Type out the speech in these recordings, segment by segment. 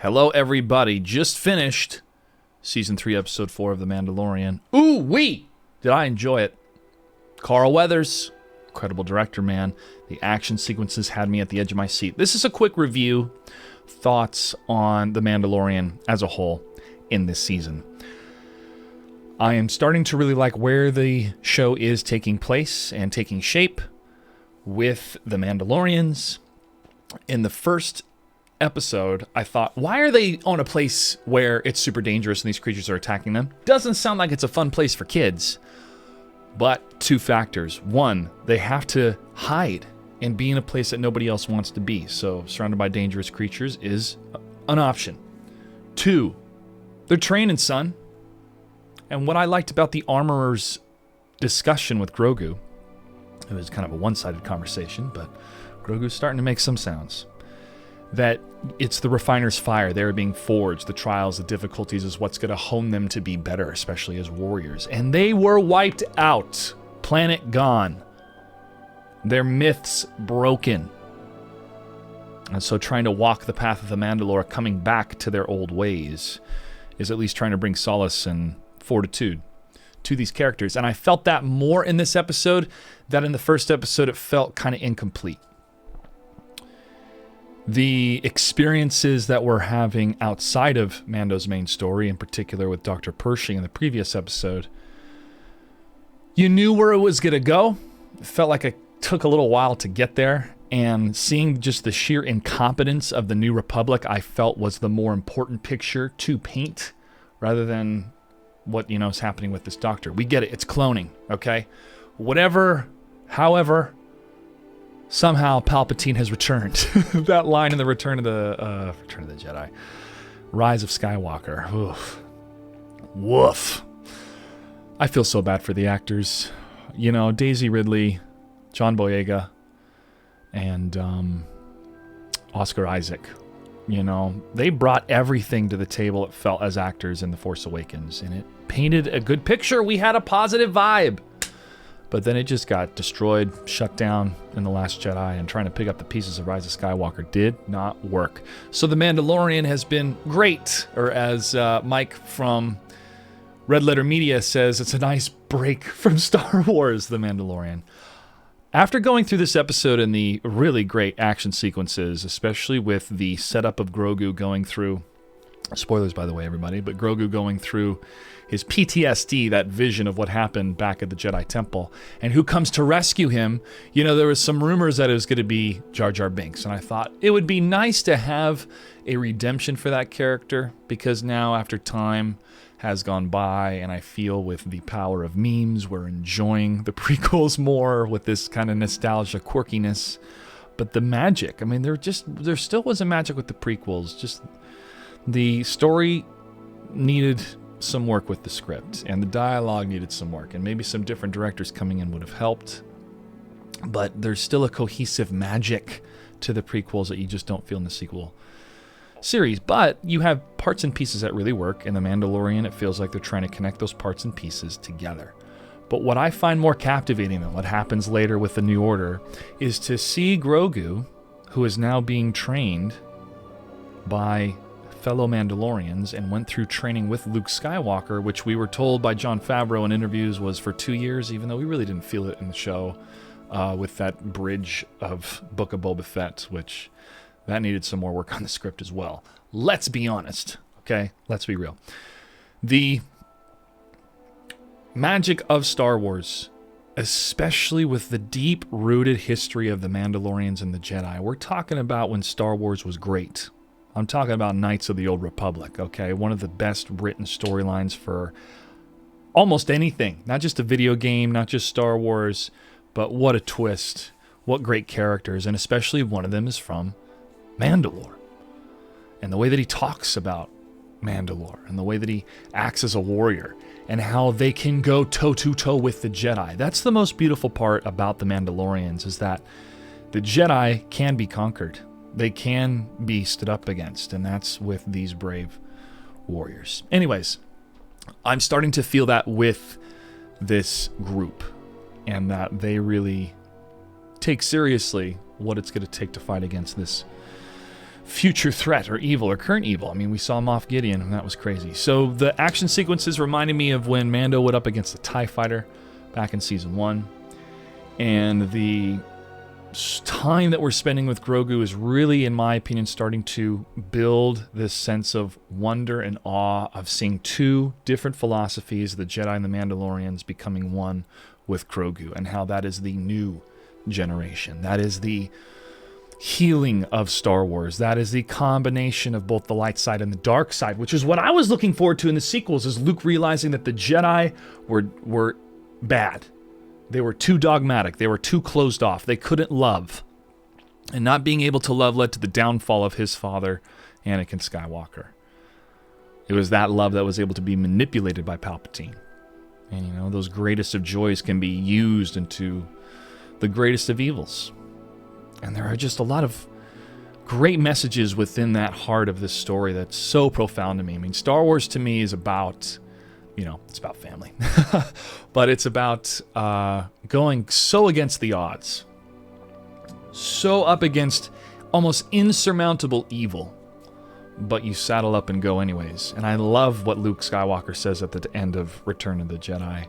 Hello, everybody. Just finished Season 3, Episode 4 of The Mandalorian. Ooh-wee! Did I enjoy it? Carl Weathers, incredible director, man. The action sequences had me at the edge of my seat. This is a quick review, thoughts on The Mandalorian as a whole in this season. I am starting to really like where the show is taking place and taking shape with the Mandalorians. In the first episode, I thought, why are they on a place where it's super dangerous and these creatures are attacking them? Doesn't sound like it's a fun place for kids. But two factors. One, they have to hide and be in a place that nobody else wants to be. So surrounded by dangerous creatures is an option. Two, they're training, son. And what I liked about the armorer's discussion with Grogu, it was kind of a one-sided conversation, but Grogu's starting to make some sounds, that it's the refiner's fire. They're being forged. The trials, the difficulties is what's going to hone them to be better, especially as warriors. And they were wiped out. Planet gone. Their myths broken. And so trying to walk the path of the Mandalore, coming back to their old ways, is at least trying to bring solace and fortitude to these characters. And I felt that more in this episode than in the first episode. It felt kind of incomplete. The experiences that we're having outside of Mando's main story, in particular with Dr. Pershing in the previous episode, you knew where it was going to go. It felt like it took a little while to get there. And seeing just the sheer incompetence of the New Republic, I felt was the more important picture to paint rather than what, is happening with this doctor. We get it. It's cloning, okay? Whatever, however, somehow Palpatine has returned. That line in the Return of the Jedi. Rise of Skywalker. Oof. Woof. I feel so bad for the actors. Daisy Ridley, John Boyega, and Oscar Isaac. They brought everything to the table, it felt, as actors in The Force Awakens. And it painted a good picture. We had a positive vibe. But then it just got destroyed, shut down in The Last Jedi, and trying to pick up the pieces of Rise of Skywalker did not work. So The Mandalorian has been great, or as Mike from Red Letter Media says, it's a nice break from Star Wars, The Mandalorian. After going through this episode and the really great action sequences, especially with the setup of Grogu going through, spoilers by the way, everybody, but Grogu going through his PTSD, that vision of what happened back at the Jedi Temple, and who comes to rescue him. There was some rumors that it was going to be Jar Jar Binks, and I thought it would be nice to have a redemption for that character, because now after time has gone by, and I feel with the power of memes, we're enjoying the prequels more with this kind of nostalgia quirkiness. But the magic, there still was a magic with the prequels. Just the story needed some work with the script, and the dialogue needed some work, and maybe some different directors coming in would have helped. But there's still a cohesive magic to the prequels that you just don't feel in the sequel series. But you have parts and pieces that really work. In The Mandalorian, it feels like they're trying to connect those parts and pieces together. But what I find more captivating than what happens later with the New Order is to see Grogu, who is now being trained by fellow Mandalorians and went through training with Luke Skywalker, which we were told by Jon Favreau in interviews was for 2 years, even though we really didn't feel it in the show with that bridge of Book of Boba Fett, which that needed some more work on the script as well. Let's be honest, okay? Let's be real. The magic of Star Wars, especially with the deep-rooted history of the Mandalorians and the Jedi, we're talking about when Star Wars was great. I'm talking about Knights of the Old Republic, okay? One of the best written storylines for almost anything. Not just a video game, not just Star Wars, but what a twist. What great characters, and especially one of them is from Mandalore. And the way that he talks about Mandalore, and the way that he acts as a warrior, and how they can go toe-to-toe with the Jedi. That's the most beautiful part about the Mandalorians, is that the Jedi can be conquered. They can be stood up against, and that's with these brave warriors. Anyways, I'm starting to feel that with this group, and that they really take seriously what it's going to take to fight against this future threat or evil or current evil. I mean, we saw Moff Gideon, and that was crazy. So the action sequences reminded me of when Mando went up against the TIE Fighter back in Season 1. And the time that we're spending with Grogu is really, in my opinion, starting to build this sense of wonder and awe of seeing two different philosophies, the Jedi and the Mandalorians, becoming one with Grogu, and how that is the new generation. That is the healing of Star Wars. That is the combination of both the light side and the dark side, which is what I was looking forward to in the sequels, is Luke realizing that the Jedi were bad. They were too dogmatic. They were too closed off. They couldn't love. And not being able to love led to the downfall of his father, Anakin Skywalker. It was that love that was able to be manipulated by Palpatine. And, you know, those greatest of joys can be used into the greatest of evils. And there are just a lot of great messages within that heart of this story that's so profound to me. I mean, Star Wars to me is about, you know, it's about family. But it's about going so against the odds. So up against almost insurmountable evil. But you saddle up and go anyways. And I love what Luke Skywalker says at the end of Return of the Jedi,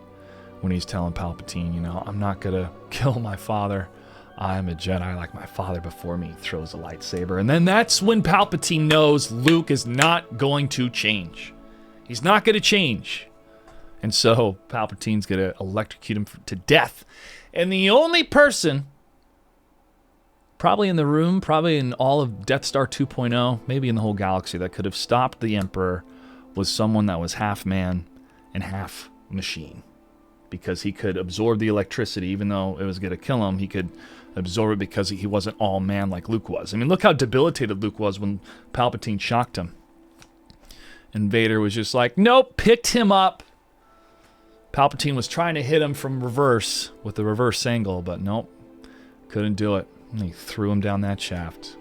when he's telling Palpatine, you know, I'm not going to kill my father. I'm a Jedi like my father before me. Throws a lightsaber. And then that's when Palpatine knows Luke is not going to change. He's not going to change. And so Palpatine's going to electrocute him to death. And the only person, probably in the room, probably in all of Death Star 2.0, maybe in the whole galaxy, that could have stopped the Emperor was someone that was half man and half machine. Because he could absorb the electricity, even though it was going to kill him, he could absorb it because he wasn't all man like Luke was. I mean, look how debilitated Luke was when Palpatine shocked him. And Vader was just like, nope, picked him up. Palpatine was trying to hit him from reverse with the reverse angle, but nope, couldn't do it. And he threw him down that shaft.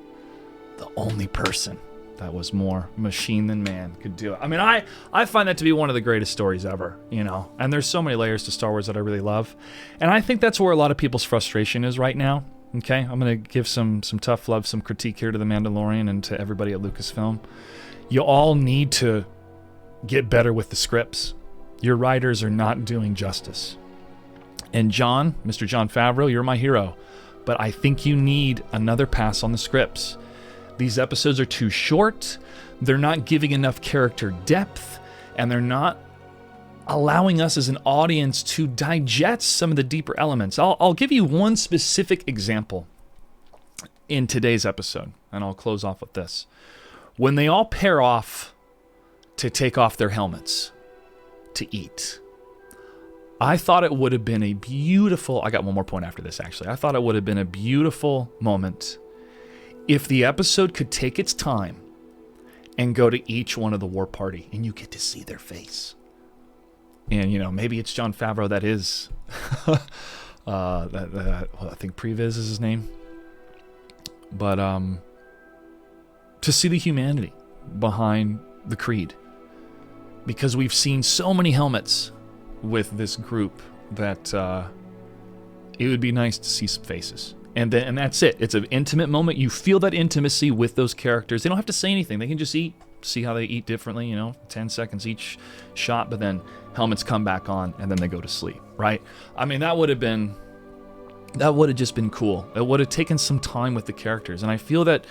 The only person that was more machine than man could do it. I mean, I find that to be one of the greatest stories ever, you know. And there's so many layers to Star Wars that I really love. And I think that's where a lot of people's frustration is right now. Okay, I'm going to give some tough love, some critique here to The Mandalorian and to everybody at Lucasfilm. You all need to get better with the scripts. Your writers are not doing justice. And John, Mr. Jon Favreau, you're my hero. But I think you need another pass on the scripts. These episodes are too short, they're not giving enough character depth, and they're not allowing us as an audience to digest some of the deeper elements. I'll give you one specific example in today's episode, and I'll close off with this. When they all pair off to take off their helmets to eat, I thought it would have been a beautiful... I got one more point after this, actually. I thought it would have been a beautiful moment if the episode could take its time and go to each one of the war party, and you get to see their face. And, you know, maybe it's Jon Favreau that is... I think Previs is his name. But to see the humanity behind the Creed. Because we've seen so many helmets with this group that it would be nice to see some faces. And that's it. It's an intimate moment. You feel that intimacy with those characters. They don't have to say anything. They can just eat. See how they eat differently, you know, 10 seconds each shot, but then helmets come back on and then they go to sleep, right? I mean, that would have just been cool. It would have taken some time with the characters. And I feel that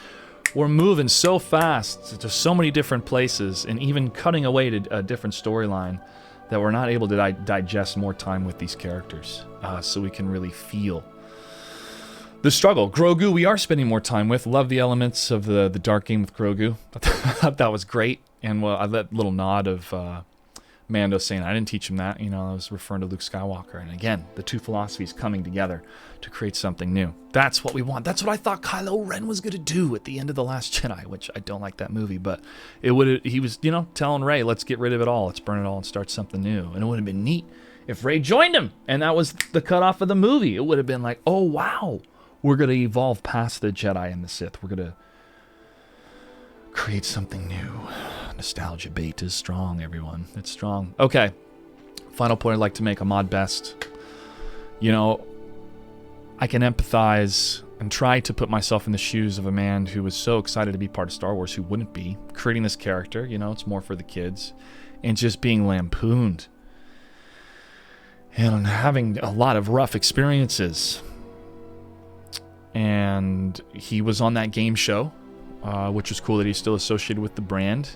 we're moving so fast to so many different places and even cutting away to a different storyline that we're not able to digest more time with these characters so we can really feel the struggle. Grogu, we are spending more time with. Love the elements of the dark game with Grogu. I thought that was great. And I let a little nod of Mando saying, I didn't teach him that. You know, I was referring to Luke Skywalker. And again, the two philosophies coming together to create something new. That's what we want. That's what I thought Kylo Ren was going to do at the end of The Last Jedi, which I don't like that movie. But he was, you know, telling Rey, let's get rid of it all. Let's burn it all and start something new. And it would have been neat if Rey joined him. And that was the cutoff of the movie. It would have been like, oh, wow. We're going to evolve past the Jedi and the Sith. We're going to create something new. Nostalgia bait is strong, everyone. It's strong. Okay. Final point I'd like to make, Ahmad Best. You know, I can empathize and try to put myself in the shoes of a man who was so excited to be part of Star Wars, who wouldn't be, creating this character, it's more for the kids, and just being lampooned and having a lot of rough experiences. And he was on that game show, which was cool that he's still associated with the brand,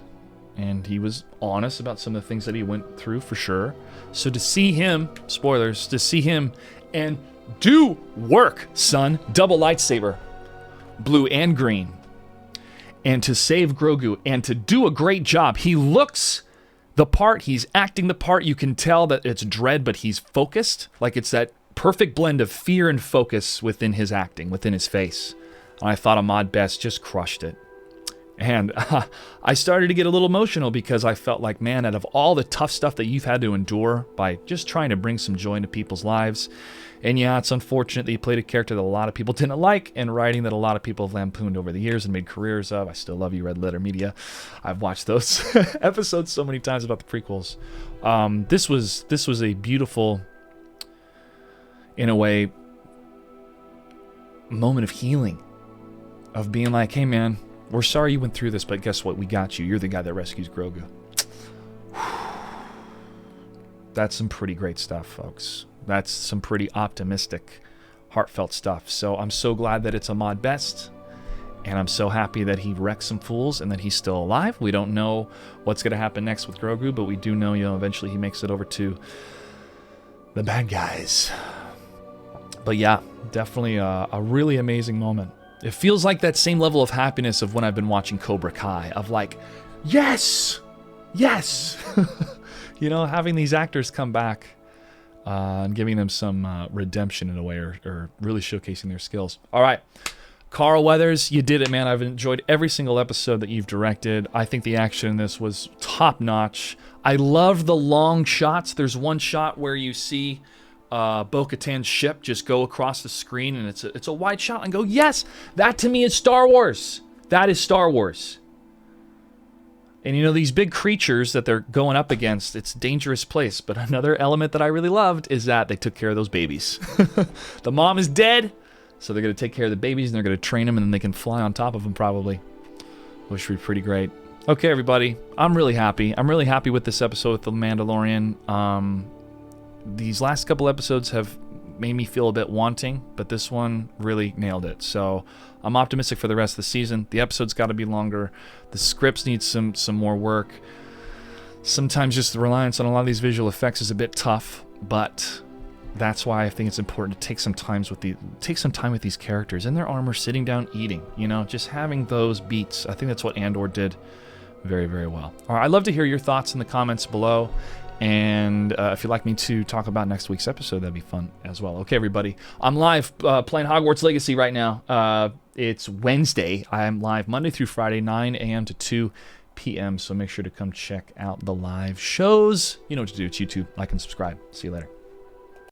and he was honest about some of the things that he went through, for sure. So to see him, spoilers, to see him and do work, son, double lightsaber, blue and green, and to save Grogu and to do a great job. He looks the part, he's acting the part. You can tell that it's dread, but he's focused. Like, it's that perfect blend of fear and focus within his acting, within his face. And I thought Ahmad Best just crushed it. And I started to get a little emotional because I felt like, man, out of all the tough stuff that you've had to endure by just trying to bring some joy into people's lives, and yeah, it's unfortunate that you played a character that a lot of people didn't like, and writing that a lot of people have lampooned over the years and made careers of. I still love you, Red Letter Media. I've watched those episodes so many times about the prequels. This was a beautiful, in a way, moment of healing, of being like, hey man, we're sorry you went through this, but guess what? We got you. You're the guy that rescues Grogu. That's some pretty great stuff, folks. That's some pretty optimistic, heartfelt stuff. So I'm so glad that it's Ahmad Best, and I'm so happy that he wrecked some fools and that he's still alive. We don't know what's going to happen next with Grogu, but we do know, eventually he makes it over to the bad guys. But yeah, definitely a really amazing moment. It feels like that same level of happiness of when I've been watching Cobra Kai, of like, yes, yes, having these actors come back and giving them some redemption in a way, or really showcasing their skills. All right, Carl Weathers, you did it, man. I've enjoyed every single episode that you've directed. I think the action in this was top-notch. I love the long shots. There's one shot where you see Bo-Katan's ship just go across the screen, and it's a wide shot, and go, yes, that to me is Star Wars. That is Star Wars. And these big creatures that they're going up against, it's a dangerous place. But another element that I really loved is that they took care of those babies. The mom is dead, so they're going to take care of the babies, and they're going to train them, and then they can fly on top of them probably, which would be pretty great. Okay, everybody, I'm really happy. I'm really happy with this episode with The Mandalorian. These last couple episodes have made me feel a bit wanting, but this one really nailed it. So I'm optimistic for the rest of the season. The episode's got to be longer. The scripts need some more work. Sometimes just the reliance on a lot of these visual effects is a bit tough, but that's why I think it's important to take some time with these characters in their armor, sitting down, eating. Just having those beats. I think that's what Andor did very, very well. All right, I'd love to hear your thoughts in the comments below. And if you'd like me to talk about next week's episode, that'd be fun as well. Okay, everybody. I'm live playing Hogwarts Legacy right now. It's Wednesday. I'm live Monday through Friday, 9 a.m. to 2 p.m. So make sure to come check out the live shows. You know what to do. It's YouTube. Like and subscribe. See you later.